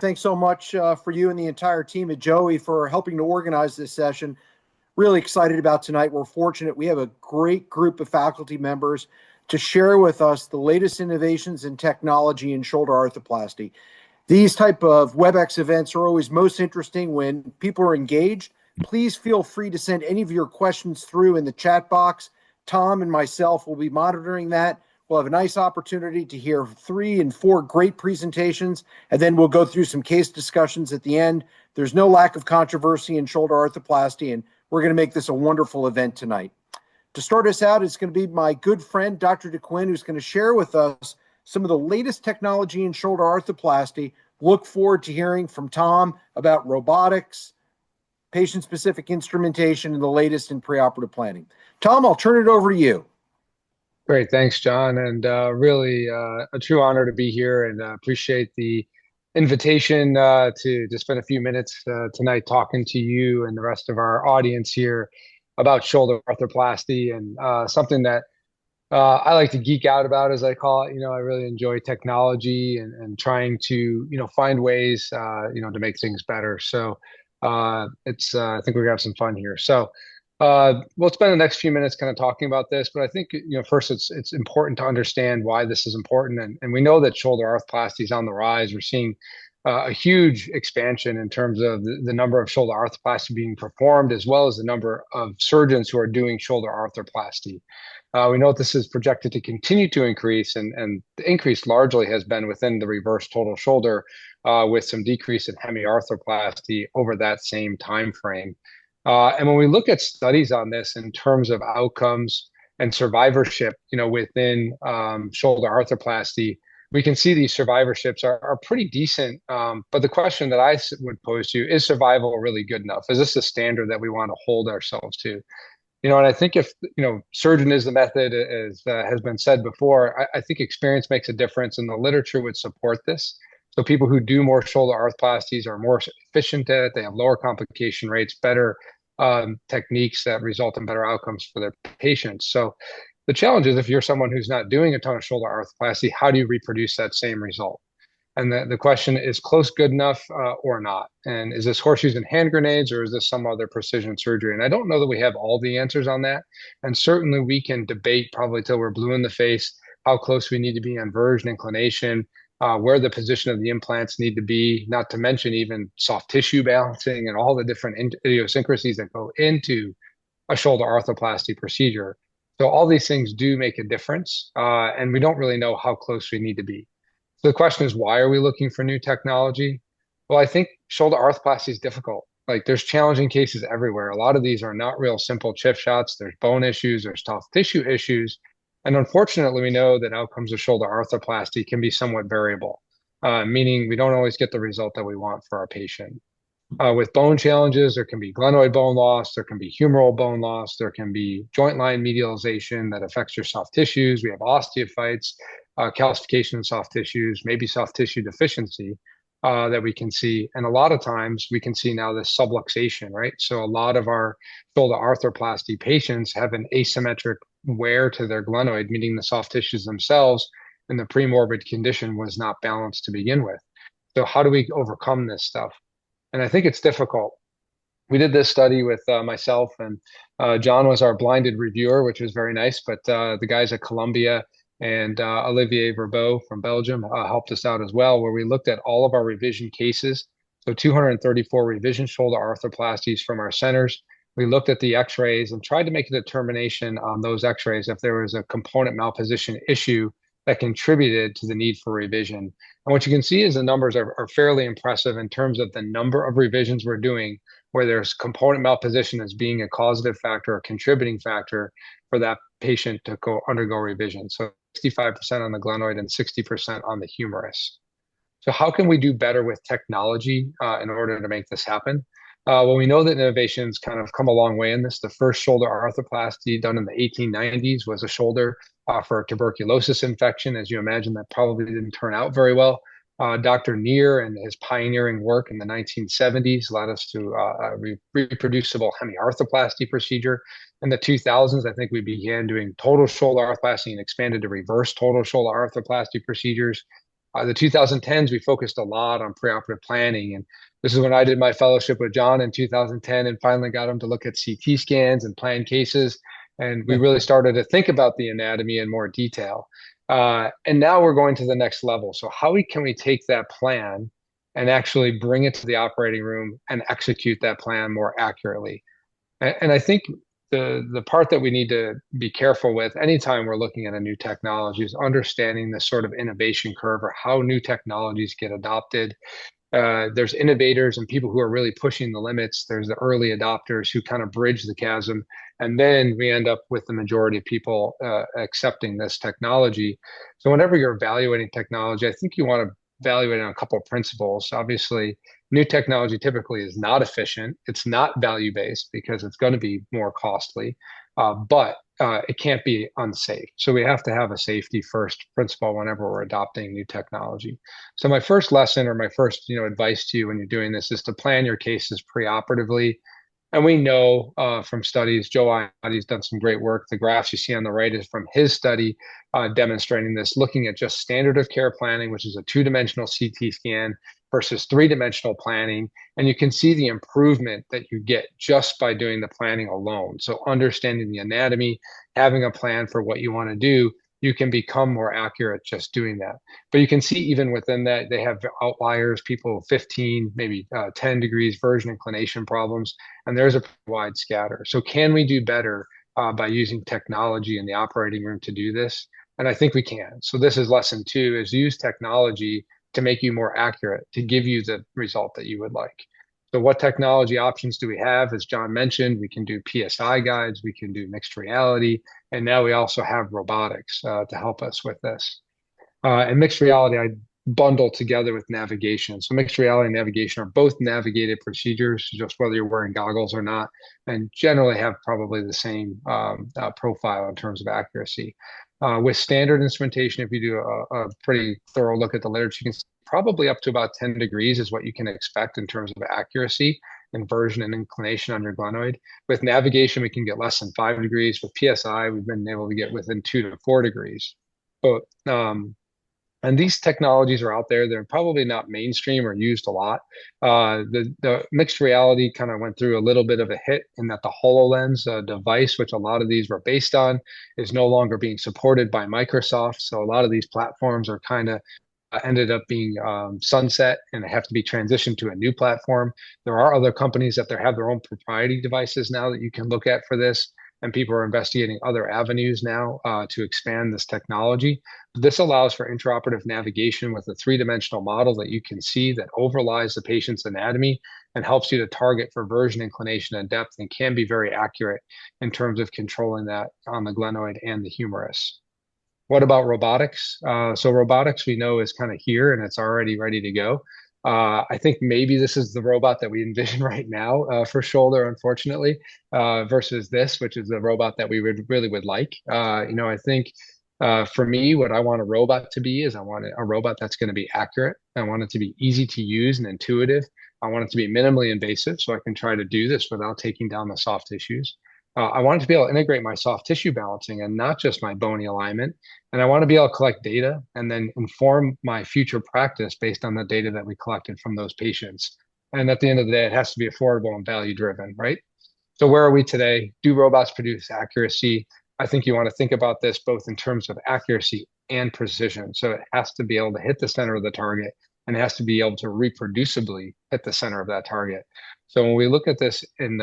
thanks so much for you and the entire team at Joey for helping to organize this session. Really excited about tonight. We're fortunate we have a great group of faculty members to share with us the latest innovations in technology in shoulder arthroplasty. These type of WebEx events are always most interesting when people are engaged. Please feel free to send any of your questions through in the chat box. Tom and myself will be monitoring that. We'll have a nice opportunity to hear 3 and 4 great presentations, and then we'll go through some case discussions at the end. There's no lack of controversy in shoulder arthroplasty, and we're going to make this a wonderful event tonight. To start us out, it's going to be my good friend, Dr. Duquin, who's going to share with us some of the latest technology in shoulder arthroplasty. Look forward to hearing from Tom about robotics, patient-specific instrumentation, and the latest in preoperative planning. Tom, I'll turn it over to you. Great. Thanks, John. And really a true honor to be here, and appreciate the invitation to spend a few minutes tonight talking to you and the rest of our audience here about shoulder arthroplasty, and something that I like to geek out about, as I call it. I really enjoy technology and trying to, find ways, to make things better. So I think we're gonna have some fun here. So we'll spend the next few minutes kind of talking about this, but I think, first it's important to understand why this is important. And we know that shoulder arthroplasty is on the rise. We're seeing a huge expansion in terms of the number of shoulder arthroplasty being performed, as well as the number of surgeons who are doing shoulder arthroplasty. We know that this is projected to continue to increase, and the increase largely has been within the reverse total shoulder, with some decrease in hemiarthroplasty over that same time frame. And when we look at studies on this in terms of outcomes and survivorship, within shoulder arthroplasty, we can see these survivorships are pretty decent. But the question that I would pose to you is survival really good enough? Is this a standard that we want to hold ourselves to? And I think if, surgeon is the method, as has been said before, I think experience makes a difference, and the literature would support this. So people who do more shoulder arthroplasties are more efficient at it. They have lower complication rates, better techniques that result in better outcomes for their patients. So the challenge is, if you're someone who's not doing a ton of shoulder arthroplasty, how do you reproduce that same result? And the question is, close good enough or not? And is this horseshoes and hand grenades, or is this some other precision surgery? And I don't know that we have all the answers on that. And certainly we can debate probably till we're blue in the face how close we need to be on version inclination, where the position of the implants need to be, not to mention even soft tissue balancing and all the different idiosyncrasies that go into a shoulder arthroplasty procedure. So all these things do make a difference, and we don't really know how close we need to be. So the question is, why are we looking for new technology? Well, I think shoulder arthroplasty is difficult. Like, there's challenging cases everywhere. A lot of these are not real simple chip shots. There's bone issues, there's soft tissue issues. And unfortunately, we know that outcomes of shoulder arthroplasty can be somewhat variable, meaning we don't always get the result that we want for our patient. With bone challenges, there can be glenoid bone loss, there can be humeral bone loss, there can be joint line medialization that affects your soft tissues. We have osteophytes, calcification in soft tissues, maybe soft tissue deficiency that we can see. And a lot of times we can see now this subluxation, right? So a lot of our shoulder arthroplasty patients have an asymmetric wear to their glenoid, meaning the soft tissues themselves and the premorbid condition was not balanced to begin with. So how do we overcome this stuff? And I think it's difficult. We did this study with myself, and John was our blinded reviewer, which was very nice, but the guys at Columbia and Olivier Verbeau from Belgium helped us out as well, where we looked at all of our revision cases. So 234 revision shoulder arthroplasties from our centers. We looked at the x-rays and tried to make a determination on those x-rays if there was a component malposition issue that contributed to the need for revision. And what you can see is the numbers are fairly impressive in terms of the number of revisions we're doing, where there's component malposition as being a causative factor or contributing factor for that patient to undergo revision. So 65% on the glenoid and 60% on the humerus. So how can we do better with technology in order to make this happen? Well, we know that innovations kind of come a long way in this. The first shoulder arthroplasty done in the 1890s was a shoulder for a tuberculosis infection. As you imagine, that probably didn't turn out very well. Dr. Neer and his pioneering work in the 1970s led us to a reproducible hemiarthroplasty procedure. In the 2000s, I think we began doing total shoulder arthroplasty and expanded to reverse total shoulder arthroplasty procedures. The 2010s, we focused a lot on preoperative planning. And this is when I did my fellowship with John in 2010 and finally got him to look at CT scans and plan cases. And we really started to think about the anatomy in more detail. And now we're going to the next level. So can we take that plan and actually bring it to the operating room and execute that plan more accurately? And I think the part that we need to be careful with anytime we're looking at a new technology is understanding the sort of innovation curve or how new technologies get adopted. There's innovators and people who are really pushing the limits. There's the early adopters who kind of bridge the chasm. And then we end up with the majority of people accepting this technology. So whenever you're evaluating technology, I think you want to evaluate on a couple of principles. Obviously, new technology typically is not efficient. It's not value-based because it's going to be more costly, but it can't be unsafe. So we have to have a safety first principle whenever we're adopting new technology. So my first lesson or my first advice to you when you're doing this is to plan your cases preoperatively. And we know from studies, Joe Iotti's done some great work. The graphs you see on the right is from his study demonstrating this, looking at just standard of care planning, which is a two-dimensional CT scan versus three-dimensional planning. And you can see the improvement that you get just by doing the planning alone. So understanding the anatomy, having a plan for what you want to do, you can become more accurate just doing that. But you can see even within that, they have outliers, people 15, maybe 10 degrees version inclination problems, and there's a wide scatter. So can we do better by using technology in the operating room to do this? And I think we can. So this is lesson 2, is use technology to make you more accurate, to give you the result that you would like. So what technology options do we have? As John mentioned, we can do PSI guides, we can do mixed reality, and now we also have robotics to help us with this. And mixed reality, I bundle together with navigation. So mixed reality and navigation are both navigated procedures, just whether you're wearing goggles or not, and generally have probably the same profile in terms of accuracy. With standard instrumentation, if you do a pretty thorough look at the literature, you can see probably up to about 10 degrees is what you can expect in terms of accuracy, inversion, and inclination on your glenoid. With navigation, we can get less than 5 degrees. With PSI, we've been able to get within 2 to 4 degrees. But and these technologies are out there. They're probably not mainstream or used a lot. The mixed reality kind of went through a little bit of a hit in that the HoloLens device, which a lot of these were based on, is no longer being supported by Microsoft. So a lot of these platforms are kind of ended up being sunset and have to be transitioned to a new platform. There are other companies that have their own proprietary devices now that you can look at for this. And people are investigating other avenues now to expand this technology. This allows for intraoperative navigation with a three-dimensional model that you can see that overlies the patient's anatomy and helps you to target for version, inclination, and depth, and can be very accurate in terms of controlling that on the glenoid and the humerus. What about robotics? So robotics we know is kind of here and it's already ready to go. I think maybe this is the robot that we envision right now for shoulder, unfortunately, versus this, which is the robot that we really would like. I think for me, what I want a robot to be is I want a robot that's going to be accurate. I want it to be easy to use and intuitive. I want it to be minimally invasive so I can try to do this without taking down the soft tissues. I want it to be able to integrate my soft tissue balancing and not just my bony alignment. And I want to be able to collect data and then inform my future practice based on the data that we collected from those patients. And at the end of the day, it has to be affordable and value driven, right? So where are we today? Do robots produce accuracy? I think you want to think about this both in terms of accuracy and precision. So it has to be able to hit the center of the target and it has to be able to reproducibly hit the center of that target. So when we look at this in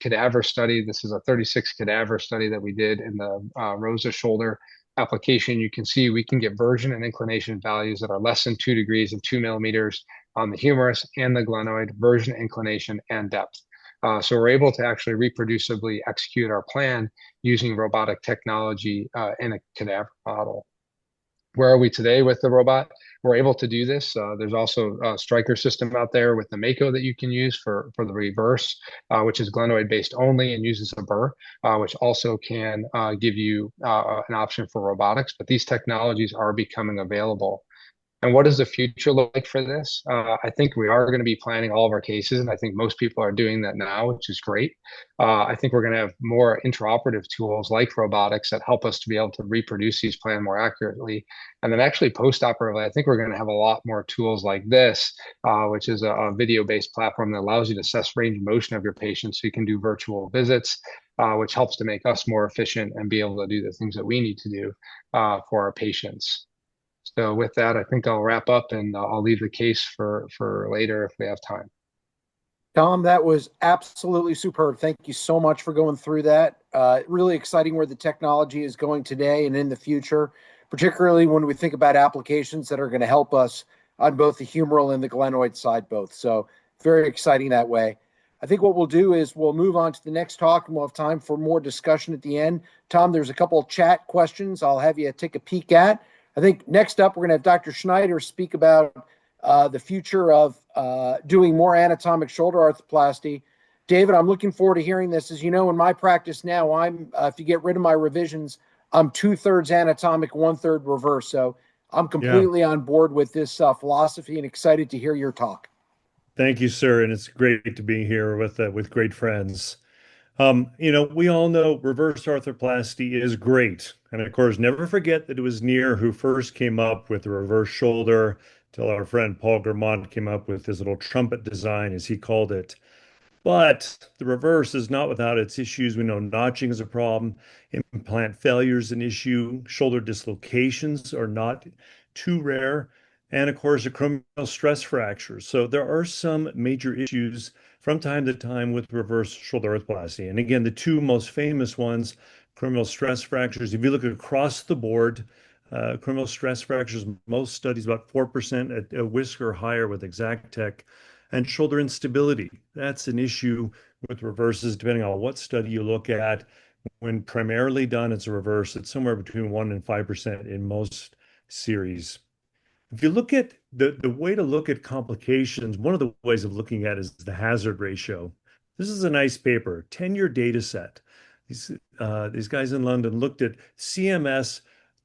cadaver study, this is a 36 cadaver study that we did in the ROSA shoulder application. You can see we can get version and inclination values that are less than 2 degrees and 2 millimeters on the humerus and the glenoid, version, inclination, and depth. So we're able to actually reproducibly execute our plan using robotic technology in a cadaver model. Where are we today with the robot? We're able to do this. There's also a Stryker system out there with the Mako that you can use for the reverse, which is glenoid based only and uses a burr, which also can give you an option for robotics. But these technologies are becoming available. And what does the future look like for this? I think we are going to be planning all of our cases, and I think most people are doing that now, which is great. I think we're going to have more interoperative tools like robotics that help us to be able to reproduce these plans more accurately. And then actually post-operatively, I think we're going to have a lot more tools like this, which is a video-based platform that allows you to assess range of motion of your patients so you can do virtual visits, which helps to make us more efficient and be able to do the things that we need to do for our patients. So with that, I think I'll wrap up and I'll leave the case for later if we have time. Tom, that was absolutely superb. Thank you so much for going through that. Really exciting where the technology is going today and in the future, particularly when we think about applications that are going to help us on both the humeral and the glenoid side both. So very exciting that way. I think what we'll do is we'll move on to the next talk and we'll have time for more discussion at the end. Tom, there's a couple of chat questions I'll have you take a peek at. I think next up, we're going to have Dr. Schneider speak about the future of doing more anatomic shoulder arthroplasty. David, I'm looking forward to hearing this. As you know, in my practice now, if you get rid of my revisions, I'm 2/3 anatomic, 1/3 reverse. So I'm completely on board with this philosophy and excited to hear your talk. Thank you, sir. And it's great to be here with great friends. We all know reverse arthroplasty is great. And of course, never forget that it was Neer who first came up with the reverse shoulder, till our friend Paul Grammont came up with his little trumpet design, as he called it. But the reverse is not without its issues. We know notching is a problem, implant failure is an issue, shoulder dislocations are not too rare, and of course, acromial stress fractures. So there are some major issues from time to time with reverse shoulder arthroplasty. And again, the two most famous ones, acromial stress fractures. If you look across the board, acromial stress fractures, most studies about 4% at a whisker or higher with Exactech, and shoulder instability. That's an issue with reverses, depending on what study you look at. When primarily done, it's a reverse. It's somewhere between 1 and 5% in most series. If you look at the way to look at complications, one of the ways of looking at it is the hazard ratio. This is a nice paper, 10-year data set. These guys in London looked at CMS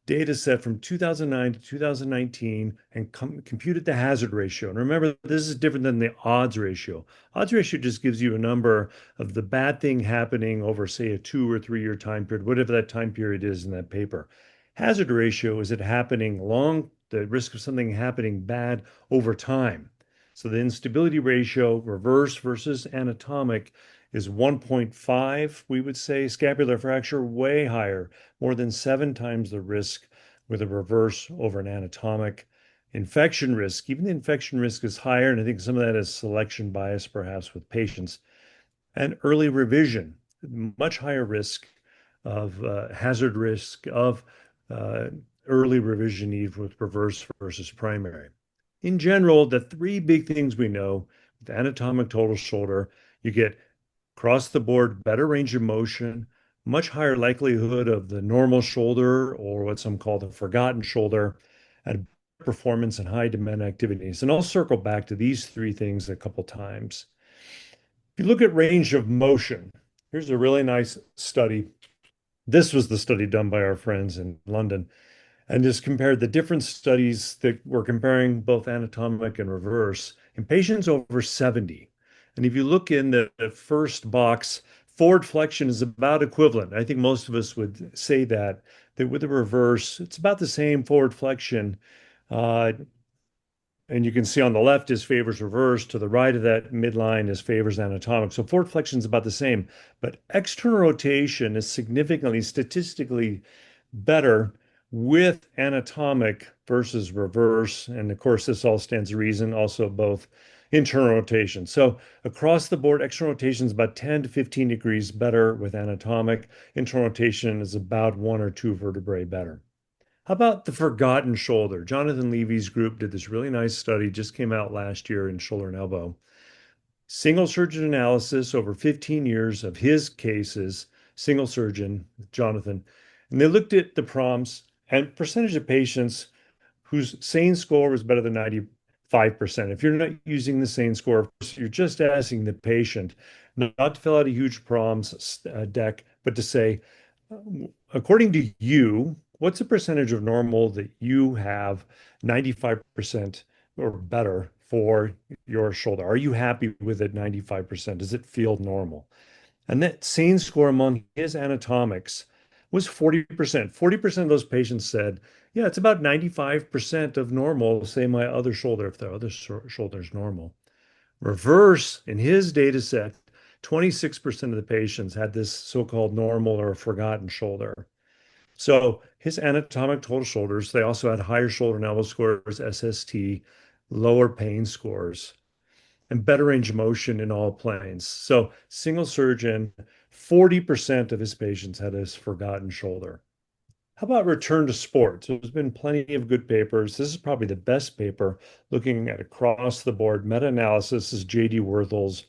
data set from 2009 to 2019 and computed the hazard ratio. And remember, this is different than the odds ratio. Odds ratio just gives you a number of the bad thing happening over, say, a 2 or 3 year time period, whatever that time period is in that paper. Hazard ratio is it happening the risk of something happening bad over time. So the instability ratio, reverse versus anatomic, is 1.5, we would say. Scapular fracture, way higher, more than 7 times the risk with a reverse over an anatomic. Infection risk, even the infection risk is higher, and I think some of that is selection bias perhaps with patients. And early revision, much higher risk of hazard risk of early revision need with reverse versus primary. In general, the 3 big things we know with anatomic total shoulder, you get across the board better range of motion, much higher likelihood of the normal shoulder or what some call the forgotten shoulder, and performance and high demand activities. And I'll circle back to these 3 things a couple times. If you look at range of motion, here's a really nice study. This was the study done by our friends in London, and just compared the different studies that were comparing both anatomic and reverse in patients over 70. And if you look in the first box, forward flexion is about equivalent. I think most of us would say that with the reverse, it's about the same forward flexion. And you can see on the left is favors reverse. To the right of that midline is favors anatomic. So forward flexion is about the same. But external rotation is significantly statistically better with anatomic versus reverse. And of course, this all stands to reason, also both internal rotation. So across the board, external rotation is about 10 to 15 degrees better with anatomic. Internal rotation is about 1 or 2 vertebrae better. How about the forgotten shoulder? Jonathan Levy's group did this really nice study, just came out last year in shoulder and elbow. Single surgeon analysis over 15 years of his cases, single surgeon, Jonathan. And they looked at the PROMs and percentage of patients whose SANE score was better than 95%. If you're not using the SANE score, of course, you're just asking the patient not to fill out a huge PROMs deck, but to say, according to you, what's the percentage of normal that you have 95% or better for your shoulder? Are you happy with it 95%? Does it feel normal? And that SANE score among his anatomics was 40%. 40% of those patients said, yeah, it's about 95% of normal, say my other shoulder, if their other shoulder is normal. Reverse, in his data set, 26% of the patients had this so-called normal or forgotten shoulder. So his anatomic total shoulders, they also had higher shoulder and elbow scores, SST, lower pain scores, and better range of motion in all planes. So single surgeon, 40% of his patients had this forgotten shoulder. How about return to sports? There's been plenty of good papers. This is probably the best paper looking at across the board meta-analysis. Is J.D. Worthel's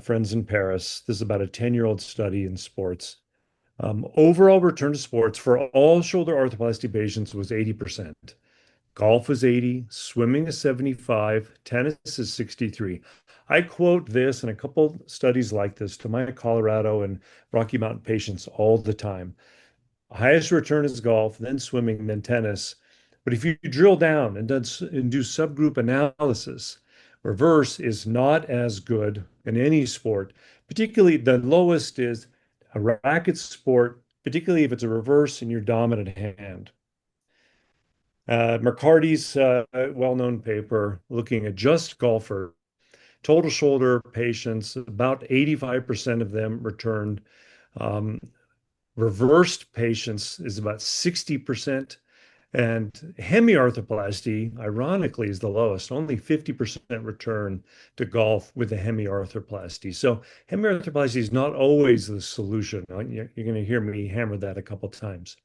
Friends in Paris. This is about a 10-year-old study in sports. Overall return to sports for all shoulder arthroplasty patients was 80%. Golf is 80, swimming is 75, tennis is 63. I quote this and a couple studies like this to my Colorado and Rocky Mountain patients all the time. Highest return is golf, then swimming, then tennis. But if you drill down and do subgroup analysis, reverse is not as good in any sport. Particularly, the lowest is a racket sport, particularly if it's a reverse in your dominant hand. McCarty's well-known paper looking at just golfer, total shoulder patients, about 85% of them returned. Reversed patients is about 60%. And hemiarthroplasty, ironically, is the lowest. Only 50% return to golf with a hemiarthroplasty. So hemiarthroplasty is not always the solution. You're going to hear me hammer that a couple times.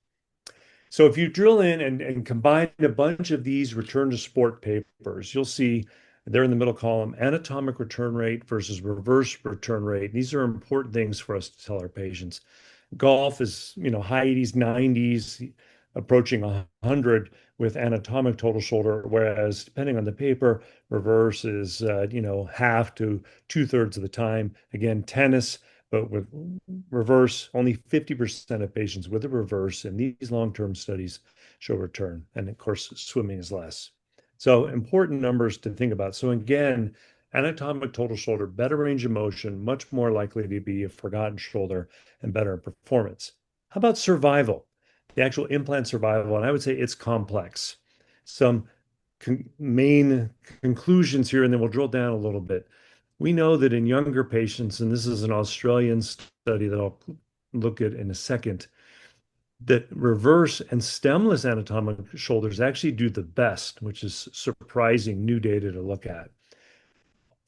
So if you drill in and combine a bunch of these return to sport papers, you'll see they're in the middle column, anatomic return rate versus reverse return rate. These are important things for us to tell our patients. Golf is, high 80s, 90s, approaching 100 with anatomic total shoulder, whereas depending on the paper, reverse is, half to 2/3 of the time. Again, tennis, but with reverse, only 50% of patients with a reverse in these long-term studies show return. And of course, swimming is less. So important numbers to think about. So again, anatomic total shoulder, better range of motion, much more likely to be a forgotten shoulder and better performance. How about survival? The actual implant survival, and I would say it's complex. Some main conclusions here, and then we'll drill down a little bit. We know that in younger patients, and this is an Australian study that I'll look at in a second, that reverse and stemless anatomic shoulders actually do the best, which is surprising new data to look at.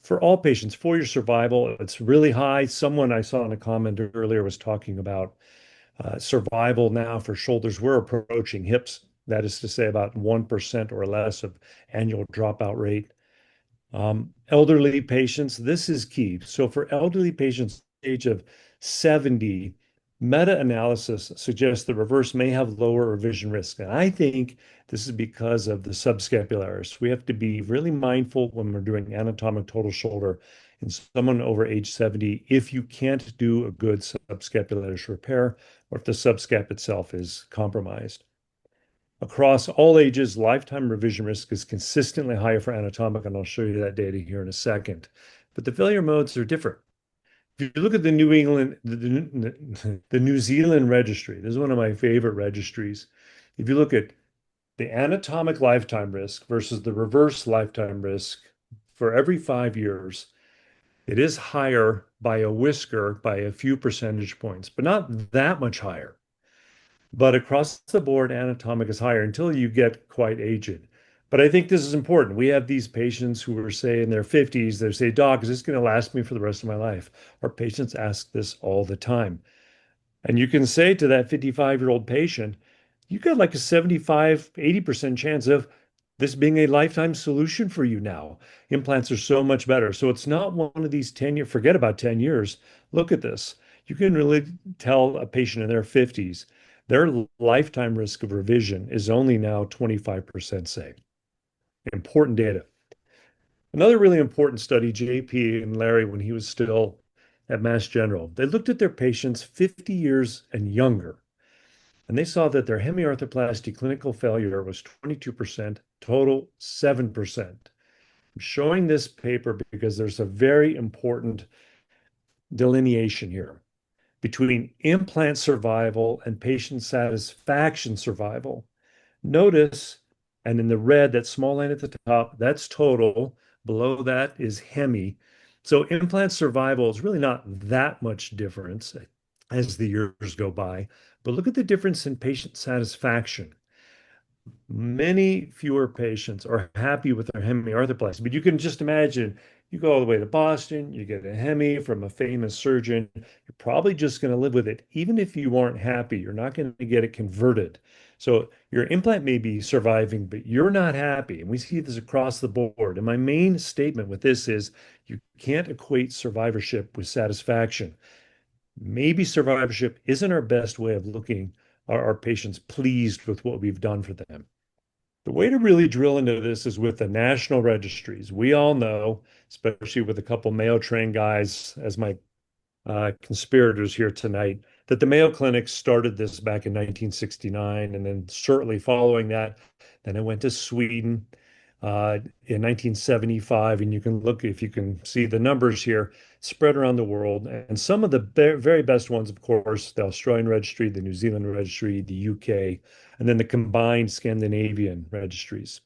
For all patients, 4-year survival, it's really high. Someone I saw in a comment earlier was talking about survival now for shoulders. We're approaching hips. That is to say about 1% or less of annual dropout rate. Elderly patients, this is key. So for elderly patients age of 70, meta-analysis suggests the reverse may have lower revision risk. And I think this is because of the subscapularis. We have to be really mindful when we're doing anatomic total shoulder in someone over age 70 if you can't do a good subscapularis repair or if the subscap itself is compromised. Across all ages, lifetime revision risk is consistently higher for anatomic, and I'll show you that data here in a second. But the failure modes are different. If you look at the New Zealand registry, this is one of my favorite registries. If you look at the anatomic lifetime risk versus the reverse lifetime risk for every 5 years, it is higher by a whisker, by a few percentage points, but not that much higher. But across the board, anatomic is higher until you get quite aged. But I think this is important. We have these patients who are, say, in their 50s. They say, Doc, is this going to last me for the rest of my life? Our patients ask this all the time. And you can say to that 55-year-old patient, you got like a 75, 80% chance of this being a lifetime solution for you now. Implants are so much better. So it's not one of these 10-year, forget about 10 years. Look at this. You can really tell a patient in their 50s, their lifetime risk of revision is only now 25% safe. Important data. Another really important study, JP and Larry, when he was still at Mass General, they looked at their patients 50 years and younger. and they saw that their hemiarthroplasty clinical failure was 22%, total 7%. I'm showing this paper because there's a very important delineation here between implant survival and patient satisfaction survival. Notice, and in the red, that small line at the top, that's total. Below that is hemi. So implant survival is really not that much difference as the years go by. But look at the difference in patient satisfaction. Many fewer patients are happy with their hemiarthroplasty. But you can just imagine you go all the way to Boston, you get a hemi from a famous surgeon, you're probably just going to live with it. Even if you aren't happy, you're not going to get it converted. So your implant may be surviving, but you're not happy. And we see this across the board. And my main statement with this is you can't equate survivorship with satisfaction. Maybe survivorship isn't our best way of looking our patients pleased with what we've done for them. The way to really drill into this is with the national registries. We all know, especially with a couple Mayo trained guys as my conspirators here tonight, that the Mayo Clinic started this back in 1969. And then shortly following that, then it went to Sweden in 1975. And you can look, if you can see the numbers here, spread around the world. And some of the very best ones, of course, the Australian registry, the New Zealand registry, the UK, and then the combined Scandinavian registries.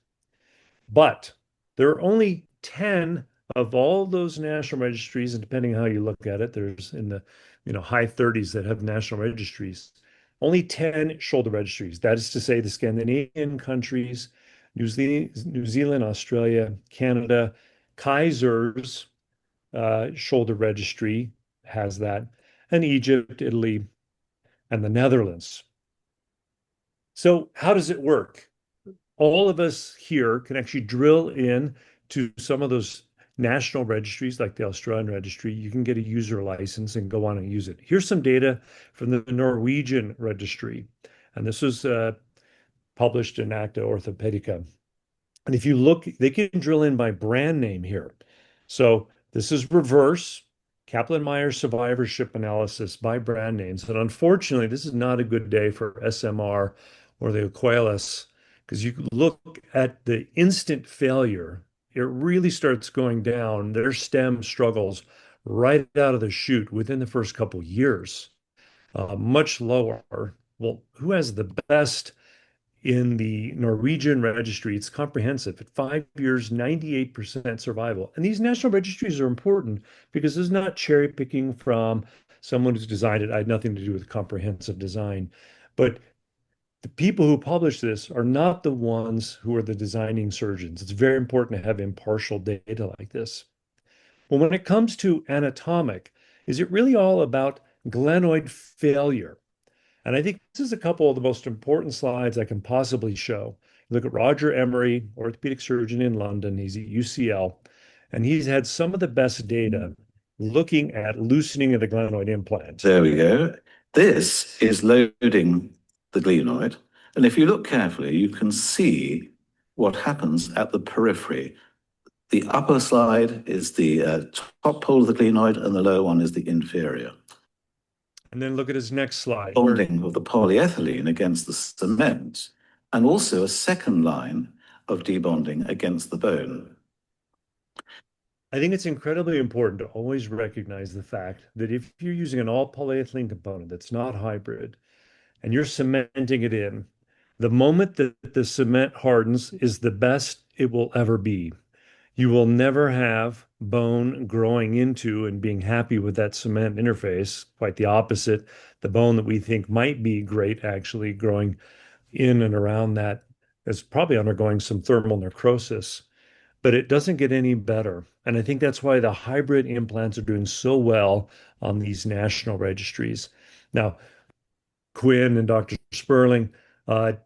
But there are only 10 of all those national registries, and depending on how you look at it, there's in the high 30s that have national registries. Only 10 shoulder registries. That is to say, the Scandinavian countries, New Zealand, Australia, Canada, Kaiser's shoulder registry has that, and Egypt, Italy, and the Netherlands. So how does it work? All of us here can actually drill in to some of those national registries like the Australian registry. You can get a user license and go on and use it. Here's some data from the Norwegian registry. And this was published in Acta Orthopedica. And if you look, they can drill in by brand name here. So this is reverse Kaplan-Meier survivorship analysis by brand names. And unfortunately, this is not a good day for SMR or the Aquelis, because you look at the instant failure, it really starts going down. Their stem struggles right out of the chute within the first couple of years, much lower. Well, who has the best in the Norwegian registry? It's comprehensive. At 5 years, 98% survival. And these national registries are important because it's not cherry picking from someone who's designed it. I had nothing to do with comprehensive design. But the people who publish this are not the ones who are the designing surgeons. It's very important to have impartial data like this. Well, when it comes to anatomic, is it really all about glenoid failure? And I think this is a couple of the most important slides I can possibly show. Look at Roger Emery, orthopedic surgeon in London. He's at UCL, and he's had some of the best data looking at loosening of the glenoid implant. There we go. This is loading the glenoid. And if you look carefully, you can see what happens at the periphery. The upper slide is the top pole of the glenoid, and the lower one is the inferior. And then look at his next slide. Bonding of the polyethylene against the cement, and also a second line of debonding against the bone. I think it's incredibly important to always recognize the fact that if you're using an all polyethylene component that's not hybrid and you're cementing it in, the moment that the cement hardens is the best it will ever be. You will never have bone growing into and being happy with that cement interface. Quite the opposite. The bone that we think might be great actually growing in and around that is probably undergoing some thermal necrosis, but it doesn't get any better. And I think that's why the hybrid implants are doing so well on these national registries. Now, Quin and Dr. Sperling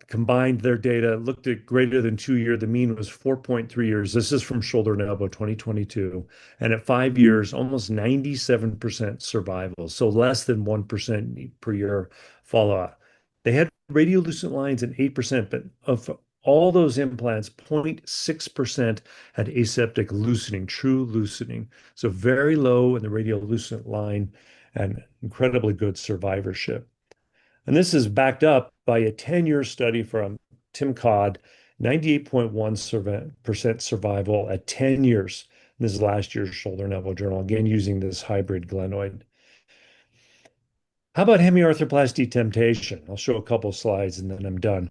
combined their data, looked at greater than 2 years. The mean was 4.3 years. This is from Shoulder and Elbow 2022. And at 5 years, almost 97% survival. So less than 1% per year fallout. They had radiolucent lines at 8%, but of all those implants, 0.6% had aseptic loosening, true loosening. So very low in the radiolucent line and incredibly good survivorship. And this is backed up by a 10-year study from Tim Codd, 98.1% survival at 10 years. This is last year's Shoulder and Elbow Journal, again, using this hybrid glenoid. How about hemiarthroplasty temptation? I'll show a couple slides and then I'm done.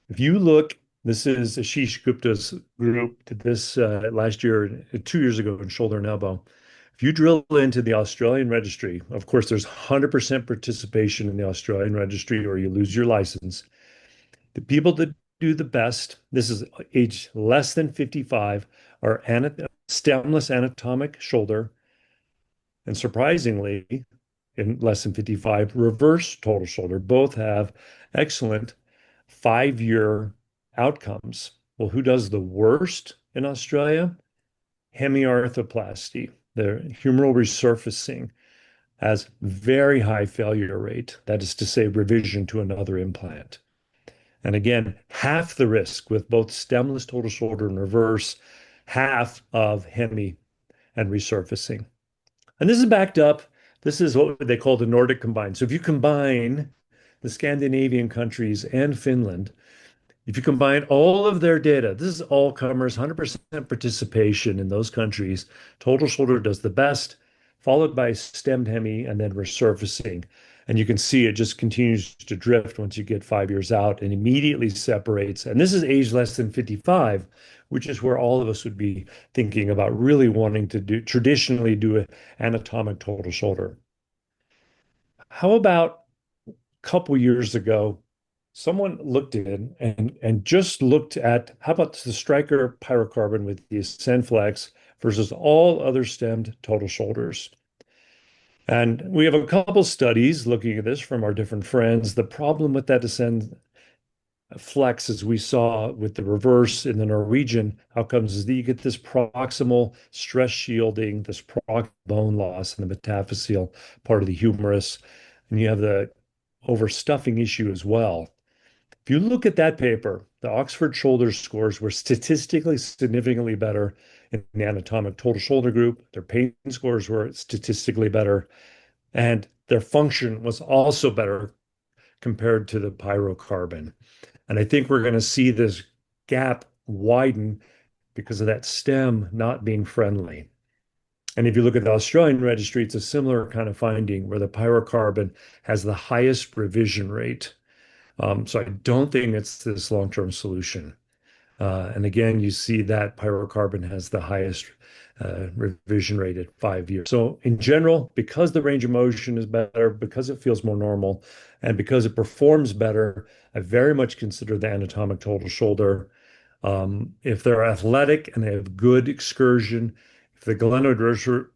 If you look, this is Ashish Gupta's group did this last year, 2 years ago in Shoulder and Elbow. If you drill into the Australian registry, of course, there's 100% participation in the Australian registry or you lose your license. The people that do the best, this is age less than 55, are stemless anatomic shoulder. And surprisingly, in less than 55, reverse total shoulder. Both have excellent 5-year outcomes. Well, who does the worst in Australia? Hemiarthroplasty. The humeral resurfacing has very high failure rate. That is to say, revision to another implant. And again, half the risk with both stemless total shoulder and reverse, half of hemi and resurfacing. And this is backed up. This is what they call the Nordic combined. So if you combine the Scandinavian countries and Finland, if you combine all of their data, this is all comers, 100% participation in those countries. Total shoulder does the best, followed by stemmed hemi and then resurfacing. And you can see it just continues to drift once you get 5 years out and immediately separates. And this is age less than 55, which is where all of us would be thinking about really wanting to traditionally do an anatomic total shoulder. How about a couple years ago, someone looked in and just looked at how about the Stryker pyrocarbon with the Ascend versus all other stemmed total shoulders. And we have a couple studies looking at this from our different friends. The problem with that Ascend Flex, as we saw with the reverse in the Norwegian outcomes, is that you get this proximal stress shielding, this proximal bone loss in the metaphyseal part of the humerus, and you have the overstuffing issue as well. If you look at that paper, the Oxford shoulder scores were statistically significantly better in the anatomic total shoulder group. Their pain scores were statistically better, and their function was also better compared to the pyrocarbon. And I think we're going to see this gap widen because of that stem not being friendly. And if you look at the Australian registry, it's a similar kind of finding where the pyrocarbon has the highest revision rate. So I don't think it's this long-term solution. And again, you see that pyrocarbon has the highest revision rate at 5 years. So in general, because the range of motion is better, because it feels more normal, and because it performs better, I very much consider the anatomic total shoulder. If they're athletic and they have good excursion, if the glenoid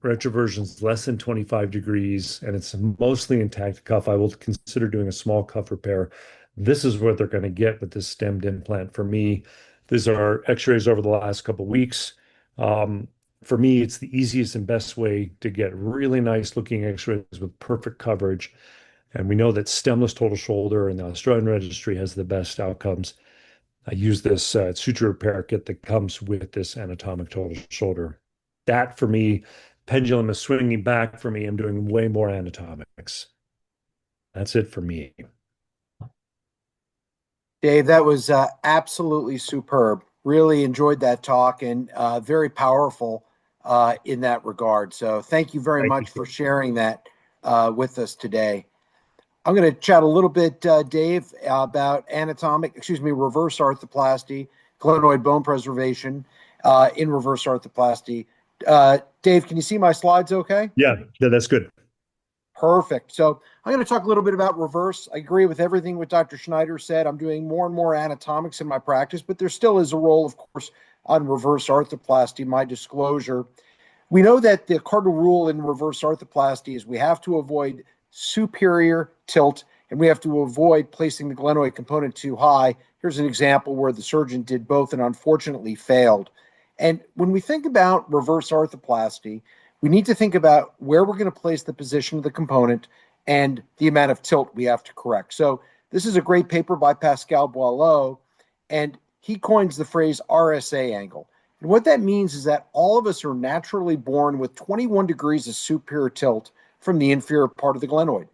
retroversion is less than 25 degrees and it's mostly intact cuff, I will consider doing a small cuff repair. This is what they're going to get with this stemmed implant for me. These are x-rays over the last couple of weeks. For me, it's the easiest and best way to get really nice looking x-rays with perfect coverage. And we know that stemless total shoulder in the Australian registry has the best outcomes. I use this suture repair kit that comes with this anatomic total shoulder. That for me, pendulum is swinging back for me. I'm doing way more anatomics. That's it for me. Dave, that was absolutely superb. Really enjoyed that talk and very powerful in that regard. So thank you very much for sharing that with us today. I'm going to chat a little bit, Dave, about reverse arthroplasty, glenoid bone preservation in reverse arthroplasty. Dave, can you see my slides okay? Yeah, that's good. Perfect. So I'm going to talk a little bit about reverse. I agree with everything what Dr. Schneider said. I'm doing more and more anatomics in my practice, but there still is a role, of course, on reverse arthroplasty, my disclosure. We know that the cardinal rule in reverse arthroplasty is we have to avoid superior tilt and we have to avoid placing the glenoid component too high. Here's an example where the surgeon did both and unfortunately failed. And when we think about reverse arthroplasty, we need to think about where we're going to place the position of the component and the amount of tilt we have to correct. So this is a great paper by Pascal Boileau, and he coins the phrase RSA angle. And what that means is that all of us are naturally born with 21 degrees of superior tilt from the inferior part of the glenoid.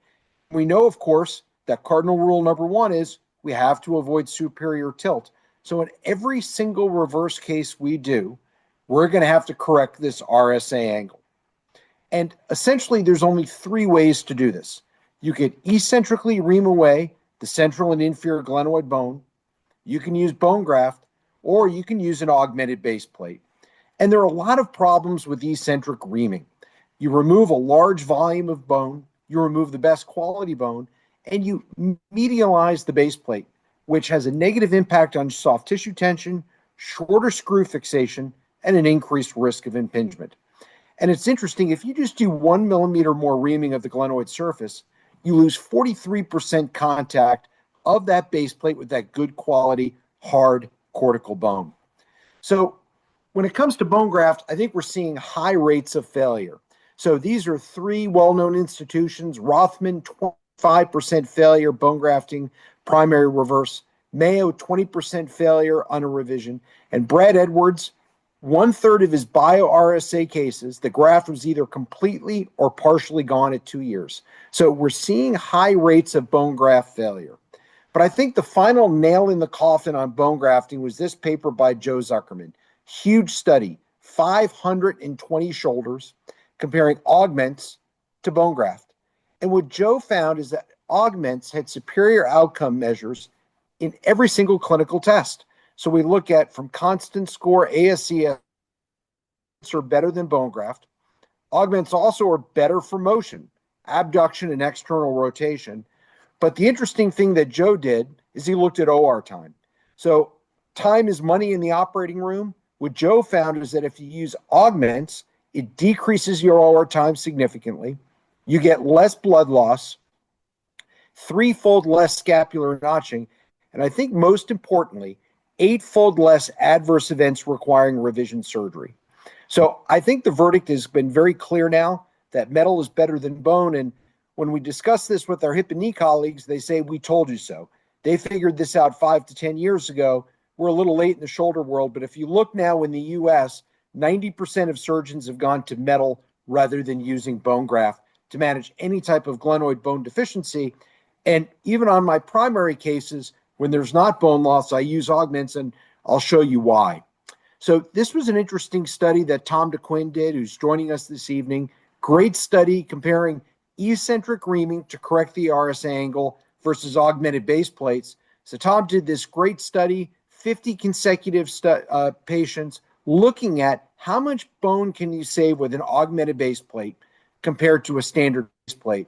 We know, of course, that cardinal rule number one is we have to avoid superior tilt. So in every single reverse case we do, we're going to have to correct this RSA angle. And essentially, there's only three ways to do this. You could eccentrically ream away the central and inferior glenoid bone. You can use bone graft, or you can use an augmented base plate. And there are a lot of problems with eccentric reaming. You remove a large volume of bone, you remove the best quality bone, and you medialize the base plate, which has a negative impact on soft tissue tension, shorter screw fixation, and an increased risk of impingement. And it's interesting, if you just do 1 millimeter more reaming of the glenoid surface, you lose 43% contact of that base plate with that good quality, hard cortical bone. So when it comes to bone graft, I think we're seeing high rates of failure. So these are three well-known institutions: Rothman, 25% failure, bone grafting, primary reverse; Mayo, 20% failure on a revision; and Brad Edwards, 1/3 of his bio-RSA cases, the graft was either completely or partially gone at 2 years. So we're seeing high rates of bone graft failure. But I think the final nail in the coffin on bone grafting was this paper by Joe Zuckerman. Huge study, 520 shoulders, comparing augments to bone graft. And what Joe found is that augments had superior outcome measures in every single clinical test. So we look at, from constant score, ASCS are better than bone graft. Augments also are better for motion, abduction and external rotation. But the interesting thing that Joe did is he looked at OR time. So time is money in the operating room. What Joe found is that if you use augments, it decreases your OR time significantly. You get less blood loss, threefold less scapular notching, and I think most importantly, eightfold less adverse events requiring revision surgery. So I think the verdict has been very clear now that metal is better than bone. And when we discuss this with our hip and knee colleagues, they say, we told you so. They figured this out 5 to 10 years ago. We're a little late in the shoulder world, but if you look now in the US, 90% of surgeons have gone to metal rather than using bone graft to manage any type of glenoid bone deficiency. And even on my primary cases, when there's not bone loss, I use augments, and I'll show you why. So this was an interesting study that Tom Duquin did, who's joining us this evening. Great study comparing eccentric reaming to correct the RSA angle versus augmented base plates. So Tom did this great study, 50 consecutive patients, looking at how much bone can you save with an augmented base plate compared to a standard base plate.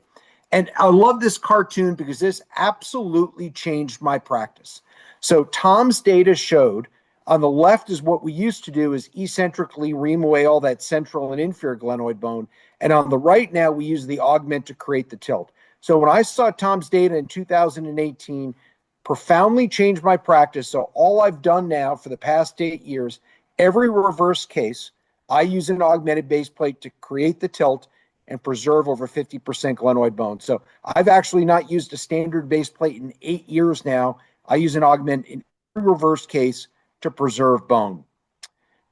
And I love this cartoon because this absolutely changed my practice. So Tom's data showed, on the left is what we used to do, is eccentrically ream away all that central and inferior glenoid bone. And on the right now, we use the augment to create the tilt. So when I saw Tom's data in 2018, profoundly changed my practice. So all I've done now for the past 8 years, every reverse case, I use an augmented base plate to create the tilt and preserve over 50% glenoid bone. So I've actually not used a standard base plate in 8 years now. I use an augment in every reverse case to preserve bone.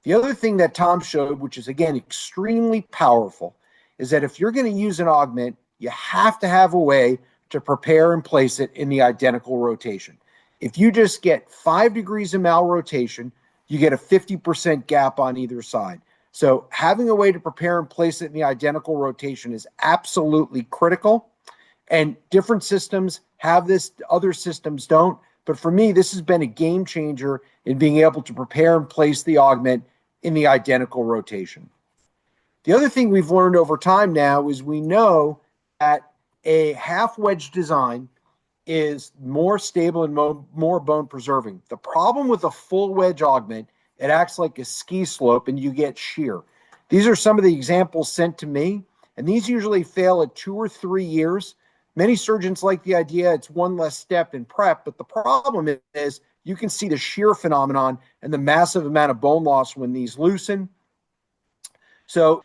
The other thing that Tom showed, which is again extremely powerful, is that if you're going to use an augment, you have to have a way to prepare and place it in the identical rotation. If you just get 5 degrees of malrotation, you get a 50% gap on either side. So having a way to prepare and place it in the identical rotation is absolutely critical. And different systems have this, other systems don't. But for me, this has been a game changer in being able to prepare and place the augment in the identical rotation. The other thing we've learned over time now is we know that a half wedge design is more stable and more bone preserving. The problem with a full wedge augment, it acts like a ski slope and you get shear. These are some of the examples sent to me, and these usually fail at 2 or 3 years. Many surgeons like the idea it's one less step in prep, but the problem is you can see the shear phenomenon and the massive amount of bone loss when these loosen. So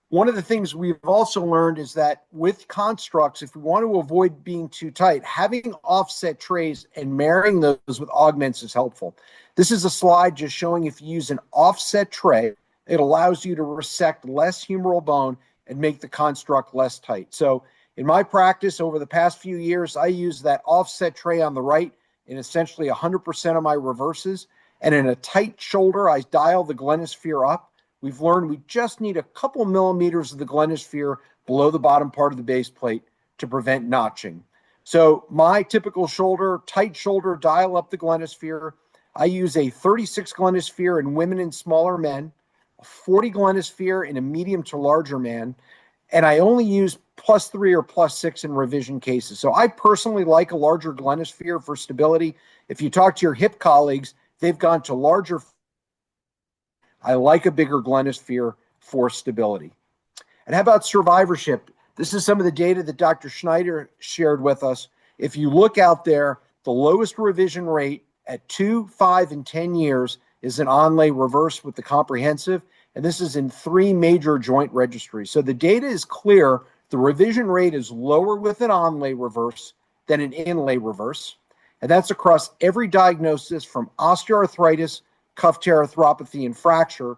one of the things we've also learned is that with constructs, if we want to avoid being too tight, having offset trays and marrying those with augments is helpful. This is a slide just showing if you use an offset tray, it allows you to resect less humeral bone and make the construct less tight. So In my practice over the past few years, I use that offset tray on the right in essentially 100% of my reverses. And in a tight shoulder, I dial the glenosphere up. We've learned we just need a couple millimeters of the glenosphere below the bottom part of the base plate to prevent notching. So my typical shoulder, tight shoulder, dial up the glenosphere. I use a 36 glenosphere in women and smaller men, a 40 glenosphere in a medium to larger man, and I only use +3 or +6 in revision cases. So I personally like a larger glenosphere for stability. If you talk to your hip colleagues, they've gone to larger. I like a bigger glenosphere for stability. And how about survivorship? This is some of the data that Dr. Schneider shared with us. If you look out there, the lowest revision rate at 2, 5, and 10 years is an onlay reverse with the comprehensive, and this is in 3 major joint registries. So the data is clear. The revision rate is lower with an onlay reverse than an inlay reverse, and that's across every diagnosis from osteoarthritis, cuff tear, arthropathy, and fracture.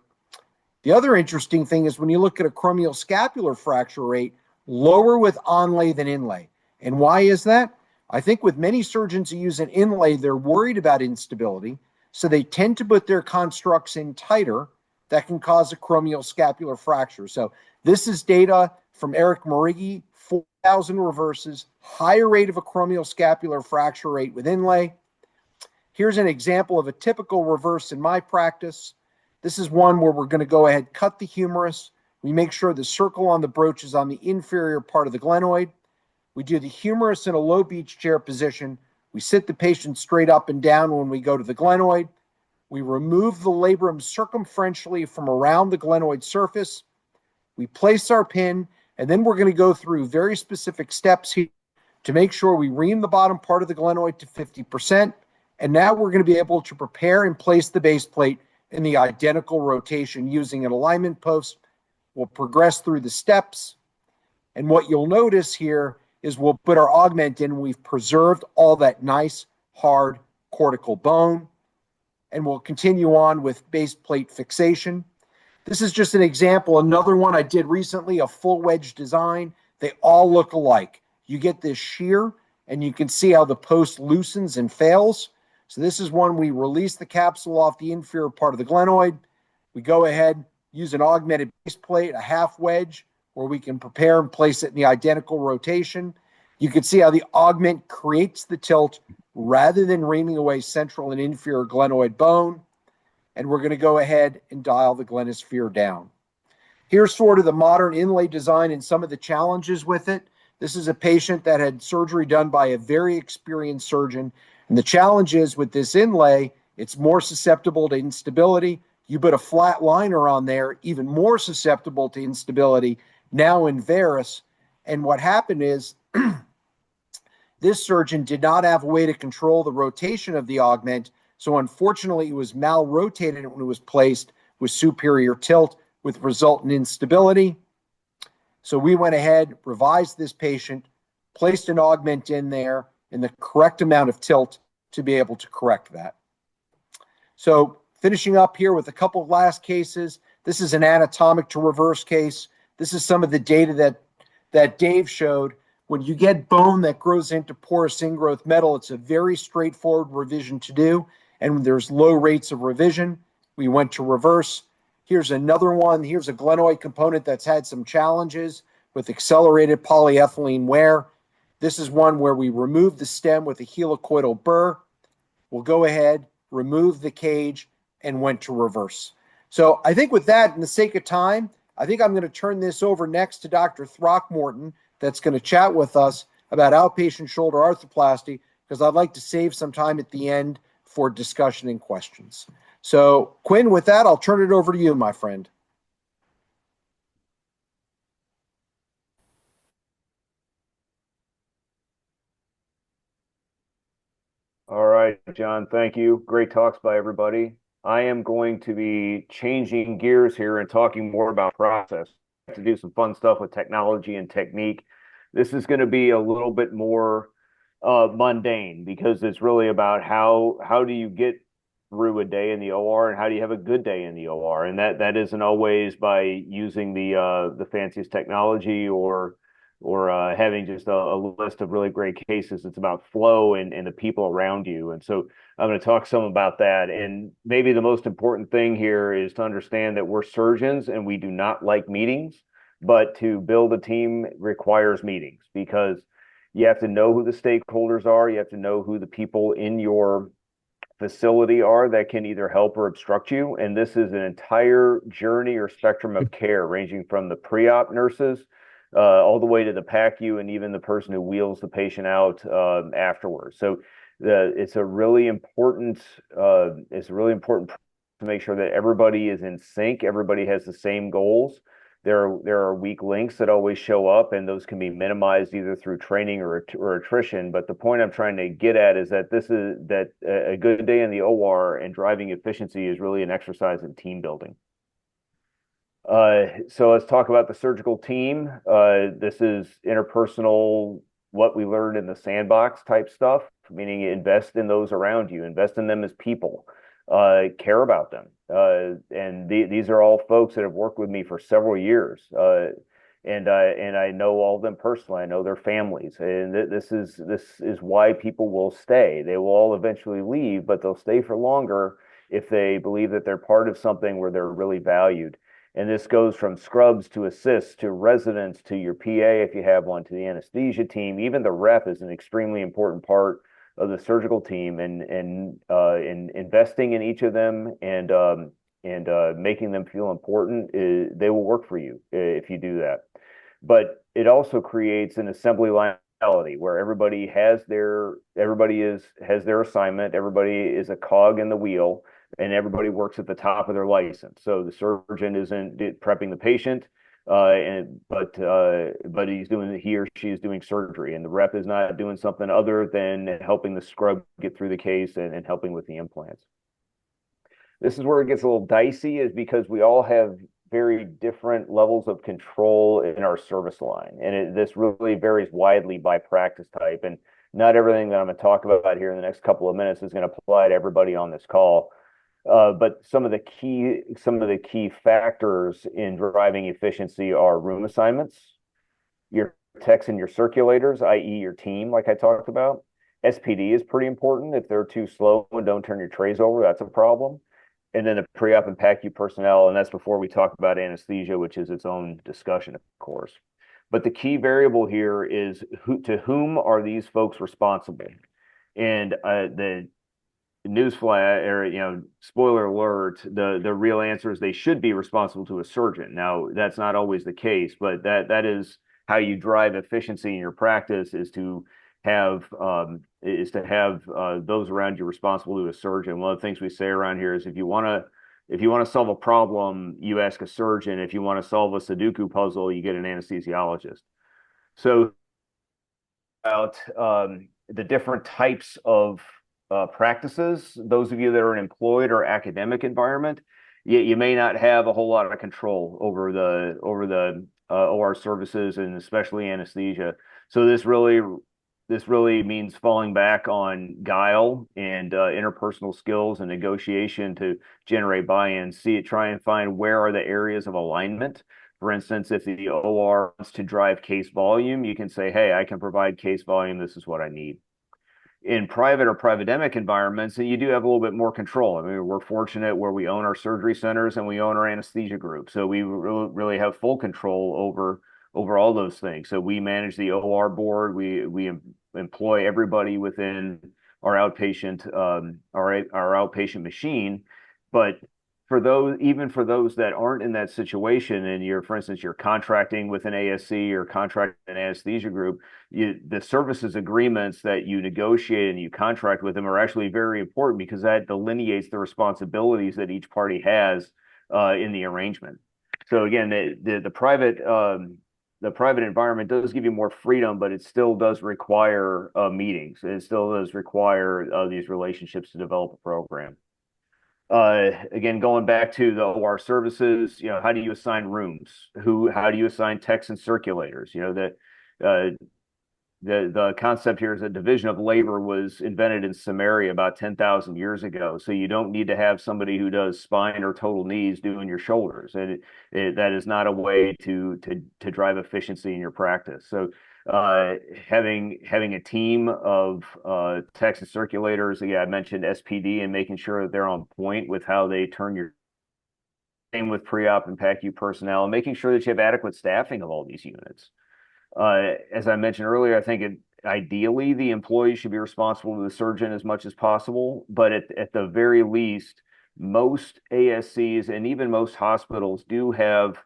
The other interesting thing is when you look at a acromioscapular fracture rate, lower with onlay than inlay. And why is that? I think with many surgeons who use an inlay, they're worried about instability, so they tend to put their constructs in tighter. That can cause a acromioscapular fracture. So this is data from Eric Morigi, 4,000 reverses, higher rate of acromioscapular fracture rate with inlay. Here's an example of a typical reverse in my practice. This is one where we're going to go ahead, cut the humerus. We make sure the circle on the broach is on the inferior part of the glenoid. We do the humerus in a low beach chair position. We sit the patient straight up and down when we go to the glenoid. We remove the labrum circumferentially from around the glenoid surface. We place our pin, and then we're going to go through very specific steps here to make sure we ream the bottom part of the glenoid to 50%. And now we're going to be able to prepare and place the base plate in the identical rotation using an alignment post. We'll progress through the steps. And what you'll notice here is we'll put our augment in. We've preserved all that nice, hard cortical bone. And we'll continue on with base plate fixation. This is just an example. Another one I did recently, a full wedge design. They all look alike. You get this shear, and you can see how the post loosens and fails. So this is one we release the capsule off the inferior part of the glenoid. We go ahead, use an augmented base plate, a half wedge, where we can prepare and place it in the identical rotation. You can see how the augment creates the tilt rather than reaming away central and inferior glenoid bone. And we're going to go ahead and dial the glenosphere down. Here's sort of the modern inlay design and some of the challenges with it. This is a patient that had surgery done by a very experienced surgeon. And the challenge is with this inlay, it's more susceptible to instability. You put a flat liner on there, even more susceptible to instability, now in varus. And what happened is this surgeon did not have a way to control the rotation of the augment. So unfortunately, it was mal-rotated when it was placed with superior tilt with resultant instability. So we went ahead, revised this patient, placed an augment in there in the correct amount of tilt to be able to correct that. So finishing up here with a couple of last cases. This is an anatomic to reverse case. This is some of the data that Dave showed. When you get bone that grows into porous ingrowth metal, it's a very straightforward revision to do. And when there's low rates of revision, we went to reverse. Here's another one. Here's a glenoid component that's had some challenges with accelerated polyethylene wear. This is one where we remove the stem with a helicoidal burr. We'll go ahead, remove the cage, and went to reverse. So I think with that, in the sake of time, I think I'm going to turn this over next to Dr. Throckmorton, that's going to chat with us about outpatient shoulder arthroplasty, because I'd like to save some time at the end for discussion and questions. So, Quin, with that, I'll turn it over to you, my friend. All right, John, thank you. Great talks by everybody. I am going to be changing gears here and talking more about process to do some fun stuff with technology and technique. This is going to be a little bit more mundane because it's really about how do you get through a day in the OR and how do you have a good day in the OR, and that isn't always by using the fanciest technology or having just a list of really great cases. It's about flow and the people around you. And so I'm going to talk some about that. And maybe the most important thing here is to understand that we're surgeons and we do not like meetings, but to build a team requires meetings because you have to know who the stakeholders are. You have to know who the people in your facility are that can either help or obstruct you. And this is an entire journey or spectrum of care, ranging from the pre-op nurses all the way to the PACU and even the person who wheels the patient out afterwards. So it's a really important to make sure that everybody is in sync, everybody has the same goals. There are weak links that always show up, and those can be minimized either through training or attrition. But the point I'm trying to get at is that a good day in the OR and driving efficiency is really an exercise in team building. So let's talk about the surgical team. This is interpersonal, what we learned in the sandbox type stuff, meaning invest in those around you, invest in them as people, care about them. And these are all folks that have worked with me for several years. And I know all of them personally. I know their families. And this is why people will stay. They will all eventually leave, but they'll stay for longer if they believe that they're part of something where they're really valued. And this goes from scrubs to assists to residents to your PA if you have one, to the anesthesia team. Even the rep is an extremely important part of the surgical team, and investing in each of them and making them feel important. They will work for you if you do that. But it also creates an assembly line where everybody has their assignment, everybody is a cog in the wheel, and everybody works at the top of their license. So the surgeon isn't prepping the patient, but he or she is doing surgery, and the rep is not doing something other than helping the scrub get through the case and helping with the implants. This is where it gets a little dicey, is because we all have very different levels of control in our service line, and this really varies widely by practice type. And not everything that I'm going to talk about here in the next couple of minutes is going to apply to everybody on this call. But some of the key factors in driving efficiency are room assignments, your techs and your circulators, i.e. your team, like I talked about. SPD is pretty important. If they're too slow and don't turn your trays over, that's a problem. And then the pre-op and PACU personnel, and that's before we talk about anesthesia, which is its own discussion, of course. But the key variable here is to whom are these folks responsible? And the newsflash, or spoiler alert, the real answer is they should be responsible to a surgeon. Now, that's not always the case, but that is how you drive efficiency in your practice, is to have those around you responsible to a surgeon. One of the things we say around here is if you want to solve a problem, you ask a surgeon. If you want to solve a Sudoku puzzle, you get an anesthesiologist. So about the different types of practices, those of you that are in employed or academic environment, you may not have a whole lot of control over the OR services, and especially anesthesia. So this really means falling back on guile and interpersonal skills and negotiation to generate buy-in. Try and find where are the areas of alignment. For instance, if the OR wants to drive case volume, you can say, hey, I can provide case volume. This is what I need. In private or privatemic environments, you do have a little bit more control. I mean, we're fortunate where we own our surgery centers and we own our anesthesia group. So we really have full control over all those things. So we manage the OR board. We employ everybody within our outpatient machine. But for those that aren't in that situation, and for instance, you're contracting with an ASC or contracting an anesthesia group, the services agreements that you negotiate and you contract with them are actually very important, because that delineates the responsibilities that each party has in the arrangement. So again, the private environment does give you more freedom, but it still does require meetings. It still does require these relationships to develop a program. Again, going back to the OR services, how do you assign rooms? How do you assign techs and circulators? the concept here is that division of labor was invented in Samaria about 10,000 years ago. So you don't need to have somebody who does spine or total knees doing your shoulders. And that is not a way to drive efficiency in your practice. So having a team of techs and circulators, again, I mentioned SPD, and making sure that they're on point with how they turn your, same with pre-op and PACU personnel, and making sure that you have adequate staffing of all these units. As I mentioned earlier, I think ideally the employee should be responsible to the surgeon as much as possible, but at the very least, most ASCs and even most hospitals do have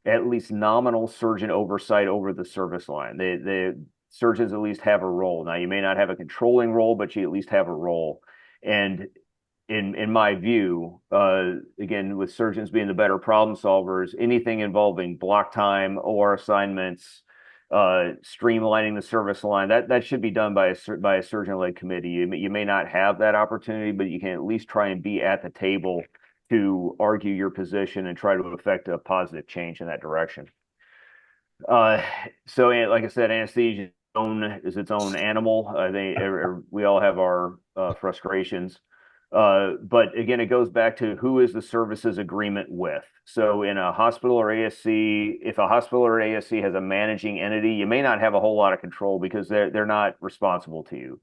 at least nominal surgeon oversight over the service line. The surgeons at least have a role. Now, you may not have a controlling role, but you at least have a role. And in my view, again, with surgeons being the better problem solvers, anything involving block time, OR assignments, streamlining the service line, that should be done by a surgeon-led committee. You may not have that opportunity, but you can at least try and be at the table to argue your position and try to affect a positive change in that direction. So, like I said, anesthesia is its own animal. I think we all have our frustrations. But again, it goes back to who is the services agreement with. So in a hospital or ASC, if a hospital or ASC has a managing entity, you may not have a whole lot of control because they're not responsible to you.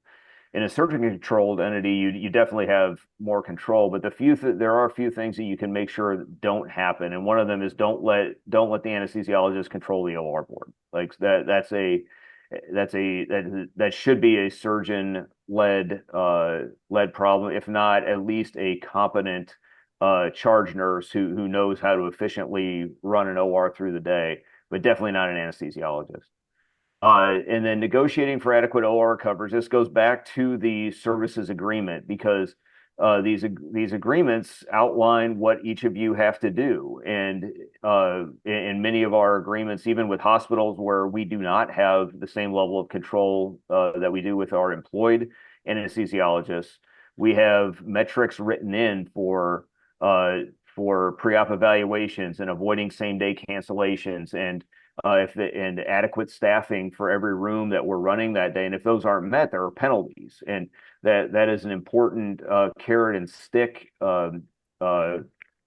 In a surgically controlled entity, you definitely have more control, but there are a few things that you can make sure don't happen, and one of them is don't let the anesthesiologist control the OR board. Like that should be a surgeon led problem, if not at least a competent charge nurse who knows how to efficiently run an OR through the day, but definitely not an anesthesiologist. And then negotiating for adequate OR coverage. This goes back to the services agreement, because these agreements outline what each of you have to do. And in many of our agreements, even with hospitals where we do not have the same level of control that we do with our employed anesthesiologists, we have metrics written in for pre-op evaluations and avoiding same-day cancellations, and adequate staffing for every room that we're running that day. And if those aren't met, there are penalties. And that is an important carrot and stick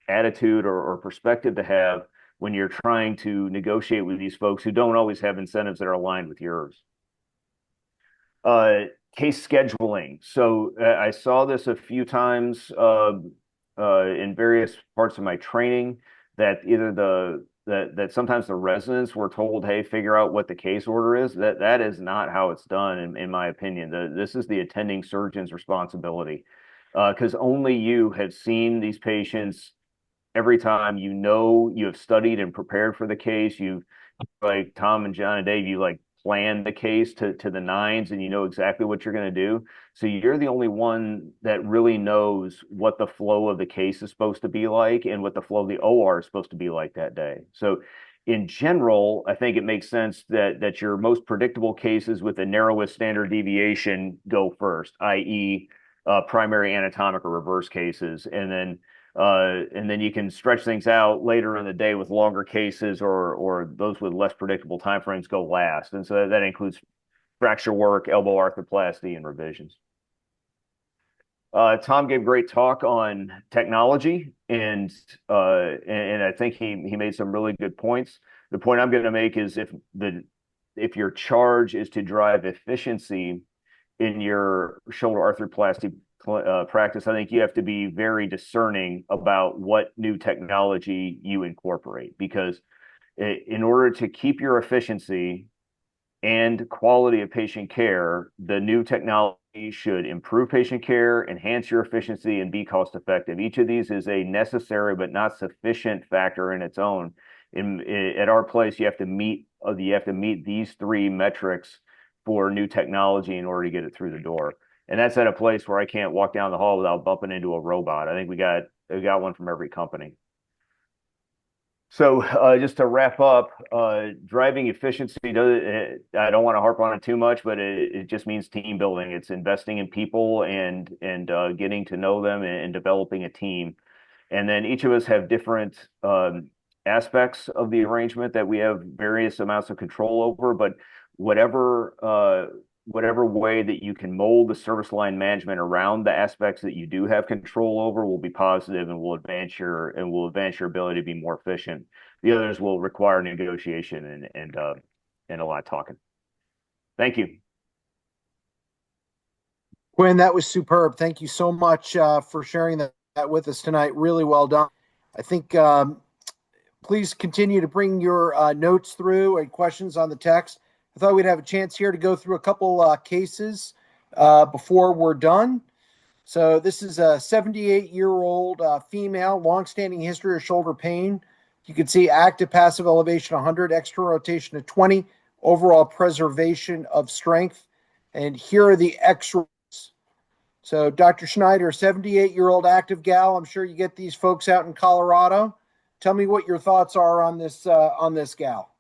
attitude or perspective to have when you're trying to negotiate with these folks who don't always have incentives that are aligned with yours. Case scheduling. So I saw this a few times in various parts of my training, that either that sometimes the residents were told, hey, figure out what the case order is. That is not how it's done, in my opinion. This is the attending surgeon's responsibility, because only you have seen these patients every time. You have studied and prepared for the case. You've, like Tom and John and Dave, you like planned the case to the nines, and you know exactly what you're going to do. So you're the only one that really knows what the flow of the case is supposed to be like and what the flow of the OR is supposed to be like that day. So in general, I think it makes sense that your most predictable cases with the narrowest standard deviation go first, i.e. Primary anatomic or reverse cases, and then you can stretch things out later in the day with longer cases, or those with less predictable timeframes go last. And so that includes fracture work, elbow arthroplasty, and revisions. Tom gave a great talk on technology, and I think he made some really good points. The point I'm going to make is if your charge is to drive efficiency in your shoulder arthroplasty practice, I think you have to be very discerning about what new technology you incorporate, because in order to keep your efficiency and quality of patient care, the new technology should improve patient care, enhance your efficiency, and be cost effective. Each of these is a necessary but not sufficient factor in its own. At our place, you have to meet these three metrics for new technology in order to get it through the door. And that's at a place where I can't walk down the hall without bumping into a robot. I think we got one from every company. So just to wrap up, driving efficiency, I don't want to harp on it too much, but it just means team building. It's investing in people and getting to know them and developing a team. And then each of us have different aspects of the arrangement that we have various amounts of control over, but whatever way that you can mold the service line management around the aspects that you do have control over will be positive and will advance your ability to be more efficient. The others will require negotiation and a lot of talking. Thank you. Quin, that was superb. Thank you so much for sharing that with us tonight. Really well done. I think please continue to bring your notes through and questions on the text. I thought we'd have a chance here to go through a couple cases before we're done. So this is a 78-year-old female, longstanding history of shoulder pain. You can see active passive elevation 100, external rotation of 20, overall preservation of strength. And here are the X-rays. So Dr. Schneider, 78-year-old active gal. I'm sure you get these folks out in Colorado. Tell me what your thoughts are on this gal.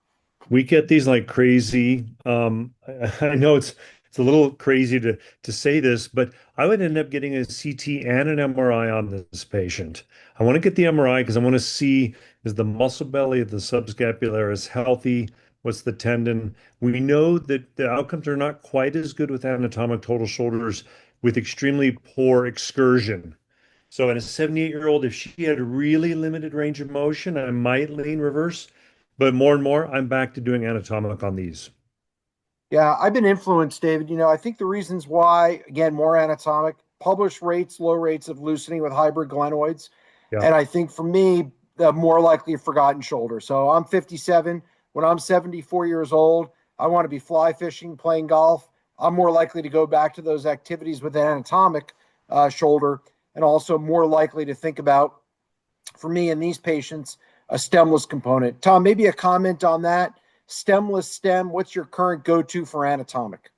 We get these like crazy. I know it's a little crazy to say this, but I would end up getting a CT and an MRI on this patient. I want to get the MRI because I want to see, is the muscle belly of the subscapularis healthy? What's the tendon? We know that the outcomes are not quite as good with anatomic total shoulders with extremely poor excursion. So in a 78-year-old, if she had a really limited range of motion, I might lean reverse. But more and more, I'm back to doing anatomic on these. Yeah, I've been influenced, David. I think the reasons why, again, more anatomic, published rates, low rates of loosening with hybrid glenoids. Yeah. And I think for me, the more likely forgotten shoulder. So I'm 57. When I'm 74 years old, I want to be fly fishing, playing golf. I'm more likely to go back to those activities with an anatomic shoulder, and also more likely to think about, for me in these patients, a stemless component. Tom, maybe a comment on that. Stemless stem, what's your current go-to for anatomic?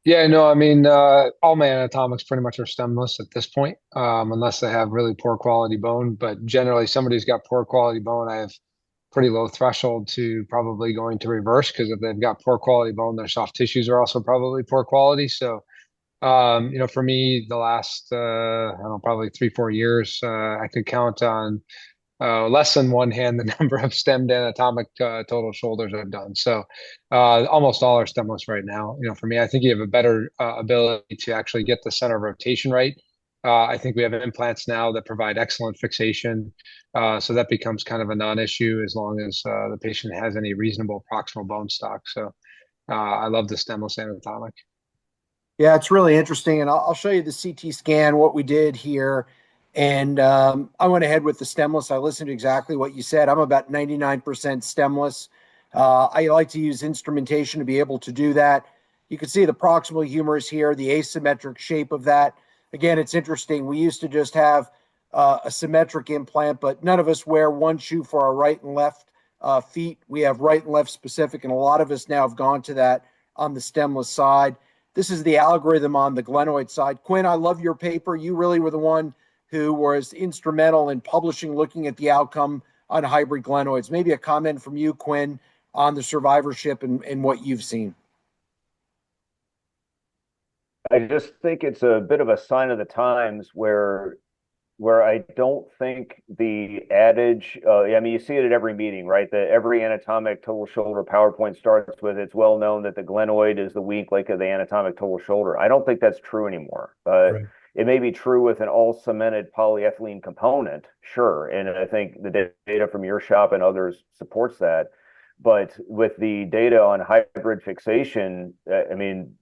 Yeah, no, I mean, all my anatomics pretty much are stemless at this point, unless they have really poor quality bone. But generally, somebody who's got poor quality bone, I have pretty low threshold to probably going to reverse, because if they've got poor quality bone, their soft tissues are also probably poor quality. So, for me, the last, I don't know, probably 3-4 years, I could count on less than one hand the number of stemmed anatomic total shoulders I've done. So almost all are stemless right now. For me, I think you have a better ability to actually get the center of rotation right. I think we have implants now that provide excellent fixation. So that becomes kind of a non-issue as long as the patient has any reasonable proximal bone stock. So I love the stemless anatomic. Yeah, it's really interesting. And I'll show you the CT scan, what we did here. And I went ahead with the stemless. I listened to exactly what you said. I'm about 99% stemless. I like to use instrumentation to be able to do that. You can see the proximal humerus here, the asymmetric shape of that. Again, it's interesting. We used to just have a symmetric implant, but none of us wear one shoe for our right and left feet. We have right and left specific, and a lot of us now have gone to that on the stemless side. This is the algorithm on the glenoid side. Quin, I love your paper. You really were the one who was instrumental in publishing, looking at the outcome on hybrid glenoids. Maybe a comment from you, Quin, on the survivorship and what you've seen. I just think it's a bit of a sign of the times where I don't think the adage, I mean, you see it at every meeting, right? That every anatomic total shoulder PowerPoint starts with, it's well known that the glenoid is the weak link of the anatomic total shoulder. I don't think that's true anymore. Right. It may be true with an all-cemented polyethylene component, sure. And I think the data from your shop and others supports that. But with the data on hybrid fixation, I mean,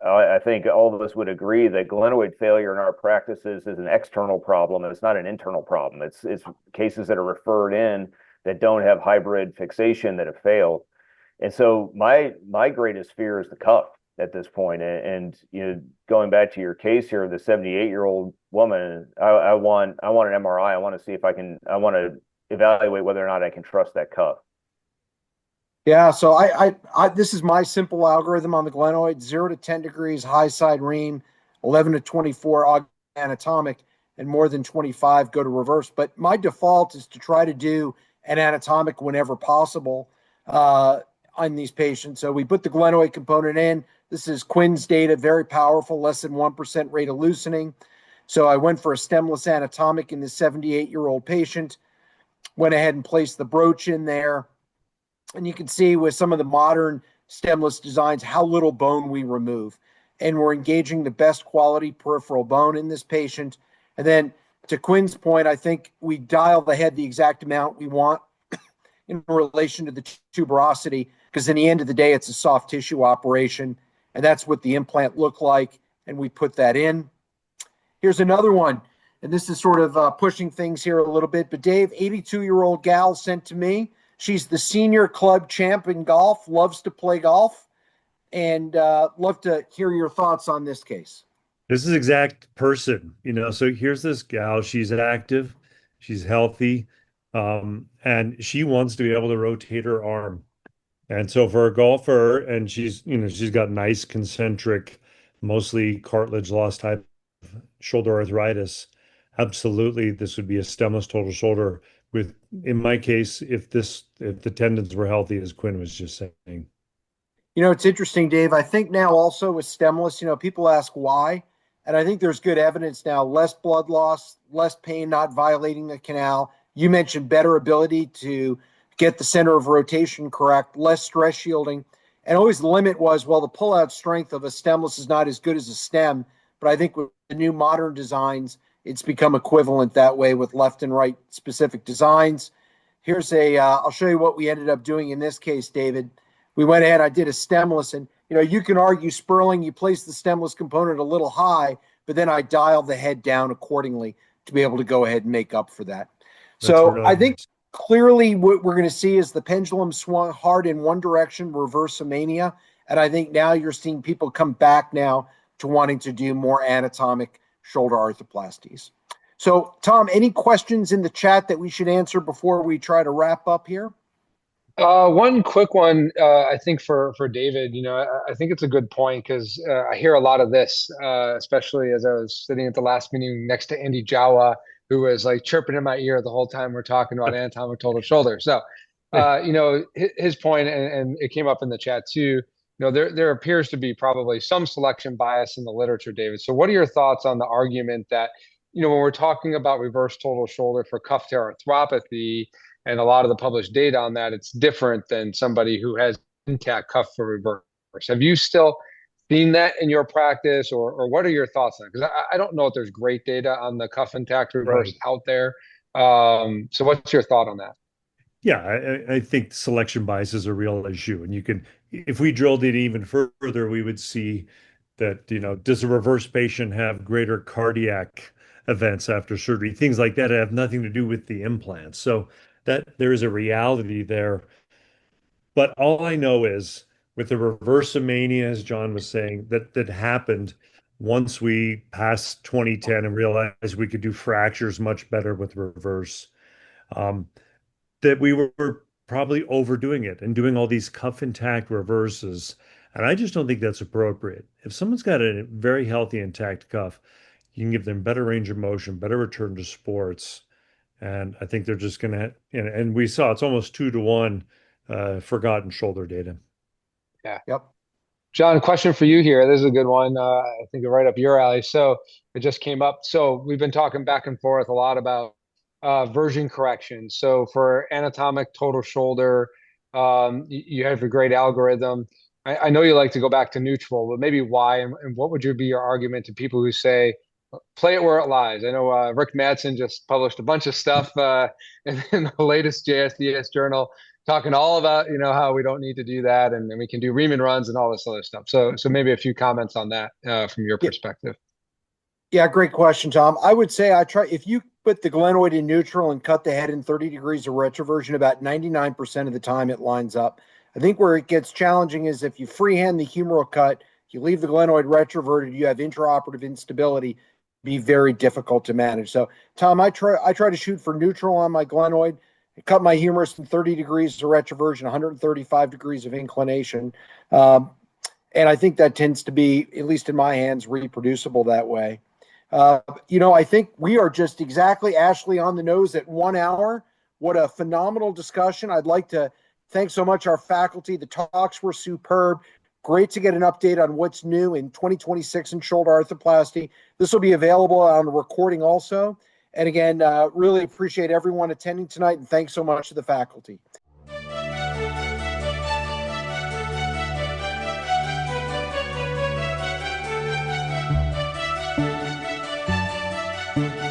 I think all of us would agree that glenoid failure in our practices is an external problem. It's not an internal problem. It's cases that are referred in that don't have hybrid fixation that have failed. And so my greatest fear is the cuff at this point. And going back to your case here, the 78-year-old woman, I want an MRI. I want to see if I want to evaluate whether or not I can trust that cuff. Yeah, so I this is my simple algorithm on the glenoid: 0 to 10 degrees high side ream, 11 to 24 anatomic, and more than 25 go to reverse. But my default is to try to do an anatomic whenever possible on these patients. So we put the glenoid component in. This is Quin's data, very powerful, less than 1% rate of loosening. So I went for a stemless anatomic in the 78-year-old patient, went ahead and placed the broach in there. And you can see with some of the modern stemless designs, how little bone we remove. And we're engaging the best quality peripheral bone in this patient. And then to Quin's point, I think we dial the head the exact amount we want in relation to the tuberosity, because in the end of the day, it's a soft tissue operation, and that's what the implant looked like, and we put that in. Here's another one, and this is sort of pushing things here a little bit, but Dave, 82-year-old gal sent to me. She's the senior club champ in golf, loves to play golf, and love to hear your thoughts on this case. This is exact person, so here's this gal, she's active, she's healthy, and she wants to be able to rotate her arm. And so for a golfer, and she's got nice concentric, mostly cartilage loss type shoulder arthritis. Absolutely, this would be a stemless total shoulder with, in my case, if the tendons were healthy, as Quin was just saying. It's interesting, Dave. I think now also with stemless, people ask why. And I think there's good evidence now, less blood loss, less pain, not violating the canal. You mentioned better ability to get the center of rotation correct, less stress shielding. And always the limit was, well, the pullout strength of a stemless is not as good as a stem. But I think with the new modern designs, it's become equivalent that way with left and right specific designs. Here's I'll show you what we ended up doing in this case, David. We went ahead, I did a stemless, and you can argue Sperling, you placed the stemless component a little high, but then I dialed the head down accordingly to be able to go ahead and make up for that. So really I think clearly what we're going to see is the pendulum swung hard in one direction, reverse-mania, and I think now you're seeing people come back now to wanting to do more anatomic shoulder arthroplasties. So, Tom, any questions in the chat that we should answer before we try to wrap up here? One quick one, I think for David, I think it's a good point because I hear a lot of this, especially as I was sitting at the last meeting next to Andy Jawa, who was like chirping in my ear the whole time we're talking about anatomic total shoulder. So, his point, and it came up in the chat too, there appears to be probably some selection bias in the literature, David. So what are your thoughts on the argument that, when we're talking about reverse total shoulder for cuff tear arthropathy, and a lot of the published data on that, it's different than somebody who has intact cuff for reverse. Have you still seen that in your practice, or what are your thoughts on it? Because I don't know if there's great data on the cuff intact reverse out there. So what's your thought on that? Yeah, I think selection bias is a real issue. And if we drilled it even further, we would see that, does a reverse patient have greater cardiac events after surgery? Things like that have nothing to do with the implants. So that there is a reality there. But all I know is with the reverse-mania, as John was saying, that happened once we passed 2010 and realized we could do fractures much better with reverse, that we were probably overdoing it and doing all these cuff intact reverses. And I just don't think that's appropriate. If someone's got a very healthy intact cuff, you can give them better range of motion, better return to sports. And I think they're just going to, and we saw it's almost 2-to-1 forgotten shoulder data. Yeah. Yep. John, question for you here. This is a good one. I think right up your alley. So it just came up. So we've been talking back and forth a lot about version correction. So for anatomic total shoulder, you have a great algorithm. I know you like to go back to neutral, but maybe why, and what would be your argument to people who say, play it where it lies? I know Rick Madsen just published a bunch of stuff in the latest JSDS journal talking all about, how we don't need to do that and we can do Riemann runs and all this other stuff. So maybe a few comments on that from your perspective. Yeah, great question, Tom. I would say if you put the glenoid in neutral and cut the head in 30 degrees of retroversion, about 99% of the time it lines up. I think where it gets challenging is if you freehand the humeral cut, you leave the glenoid retroverted, you have intraoperative instability, be very difficult to manage. So, Tom, I try to shoot for neutral on my glenoid, cut my humerus in 30 degrees of retroversion, 135 degrees of inclination. And I think that tends to be, at least in my hands, reproducible that way. I think we are just exactly, Ashley, on the nose at 1 hour. What a phenomenal discussion. I'd like to thank so much our faculty. The talks were superb. Great to get an update on what's new in 2026 in shoulder arthroplasty. This will be available on a recording also. And again, really appreciate everyone attending tonight, and thanks so much to the faculty. you.